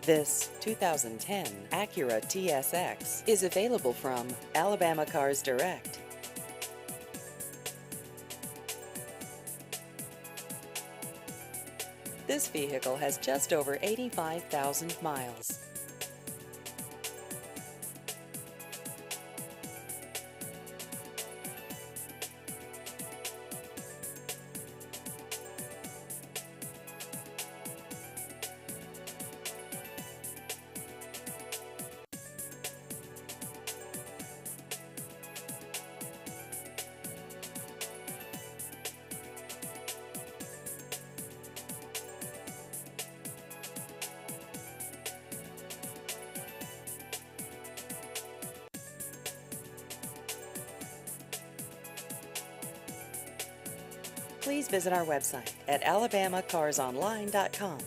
This 2010 Acura TSX is available from Alabama Cars Direct. This vehicle has just over 85,000 miles. Please visit our website at alabamacarsonline.com.